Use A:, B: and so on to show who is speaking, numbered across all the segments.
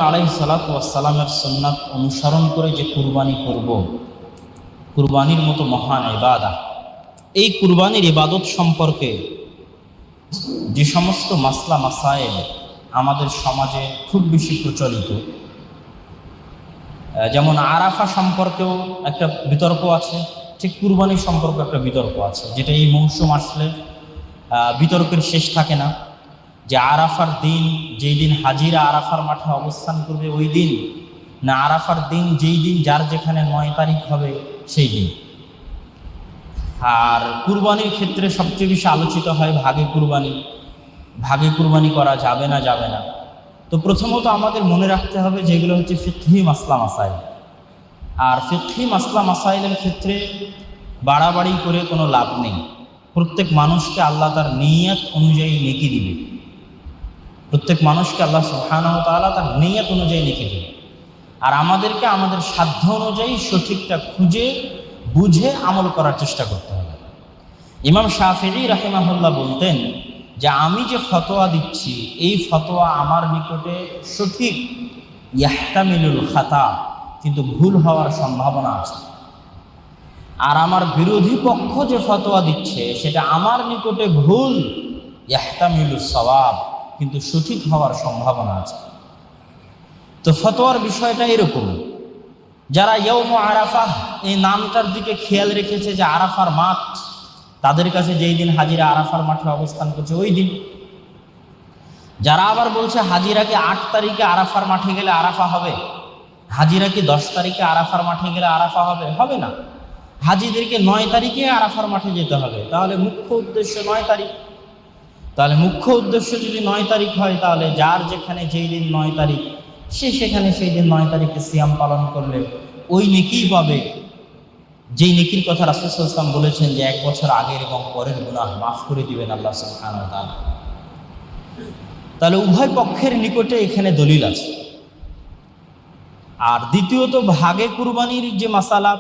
A: আলাইহিস সালাতু ওয়াস সালামের সুন্নাত অনুসরণ করে যে কুরবানি করব, কুরবানির মতো মহান ইবাদত, এই কুরবানির ইবাদত সম্পর্কে যে সমস্ত মাসলা মাসায়েল আমাদের সমাজে খুব বেশি প্রচলিত, যেমন আরাফা সম্পর্কেও একটা বিতর্ক আছে, ঠিক কুরবানি সম্পর্কে একটা বিতর্ক আছে, যেটা এই মৌসুম আসলে বিতর্কের শেষ থাকে না। যে আরাফার দিন, যেই দিন হাজিরা আরাফার মাঠে অবস্থান করবে ওই দিন, না আরাফার দিন যেই দিন যার যেখানে 9 তারিখ হবে সেই দিন। আর কুরবানির ক্ষেত্রে সবচেয়ে বেশি আলোচিত হয় ভাগে কুরবানি। ভাগে কুরবানি করা যাবে না যাবে না। তো প্রথমত আমাদের মনে রাখতে হবে যেগুলো হচ্ছে ফিকহি মাসলা মাসাইল। আর ফিকহি মাসলা মাসাইলের ক্ষেত্রে বাড়াবাড়ি করে কোনো লাভ নেই। প্রত্যেক মানুষকে আল্লাহ তার নিয়ত অনুযায়ী নেকি দিবে। প্রত্যেক মানুষকে আল্লাহ সুবহানাহু ওয়া তাআলা তার নিয়ত অনুযায়ী নেকি দিবে। আর আমাদেরকে আমাদের সাধ্য অনুযায়ী সঠিকটা খুঁজে বুঝে আমল করার চেষ্টা করতে হবে। ইমাম শাফিঈ রাহিমাহুল্লাহ বলতেন যে আমি যে ফতোয়া দিচ্ছি এই ফতোয়া আমার নিকটে সঠিক, ইয়াহতামিলুল খাতা, কিন্তু ভুল হওয়ার সম্ভাবনা আছে। আর আমার বিরোধী পক্ষ যে ফতোয়া দিচ্ছে সেটা আমার নিকটে ভুল, ইয়াহতামিলুস সাওয়াব, কিন্তু সঠিক হওয়ার সম্ভাবনা আছে। তো ফতোয়ার বিষয়টা এরকম, যারা ইয়াউম আরাফা এই নামটার দিকে খেয়াল রেখেছে যে আরাফার মাঠ, তাদের কাছে যেই দিন হাজিরা আরাফার মাঠে অবস্থান করছে ওই দিন। যারা আবার বলছে হাজিরাকে 8 তারিখে আরাফার মাঠে গেলে আরাফা হবে, হাজিরা কি 10 তারিখে আরাফার মাঠে গেলে আরাফা হবে? হবে না। হাজিদেরকে 9 তারিখে আরাফার মাঠে যেতে হবে। তাহলে মুখ্য উদ্দেশ্য 9 তারিখ। তাহলে মুখ্য উদ্দেশ্য যদি 9 তারিখ হয়, তাহলে যার যেখানে যেই দিন 9 তারিখ সে সেখানে সেই দিন 9 তারিখে সিয়াম পালন করলে ওই নেকিই পাবে, যেই নেকির কথা রাসূল সাল্লাল্লাহু আলাইহি ওয়াসাল্লাম বলেছেন যে 1 বছর আগের এবং পরের গুনাহ মাফ করে দিবেন আল্লাহ সুবহানাহু ওয়া তাআলা। তাহলে উভয় পক্ষের নিকটে এখানে দলিল আছে। আর দ্বিতীয়ত ভাগে কুরবানির যে মাসালা,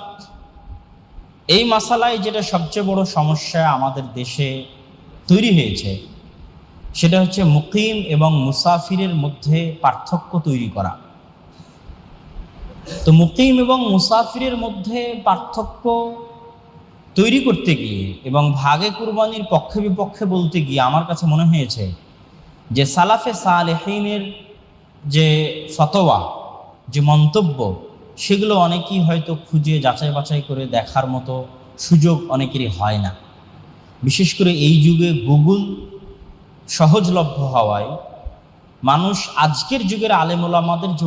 A: এই মাসালায় যেটা সবচেয়ে বড় সমস্যা আমাদের দেশে তৈরি হয়েছে সেটা হচ্ছে মুকিম এবং মুসাফিরের মধ্যে পার্থক্য তৈরি করা। তো মুকিম এবং মুসাফিরের মধ্যে পার্থক্য তৈরি করতে গিয়ে এবং ভাগে কুরবানির পক্ষে বিপক্ষে বলতে গিয়ে আমার কাছে মনে হয়েছে যে সালাফে সালেহিনের যে ফতোয়া, যে মন্তব্য, সেগুলো অনেকেই হয়তো খুঁজে যাচাই বাছাই করে দেখার মতো সুযোগ অনেকেরই হয় না। বিশেষ করে এই যুগে গুগল সহজলভ্য হওয়ায় মানুষ আজকের যুগের আলেম ওলামাদের যে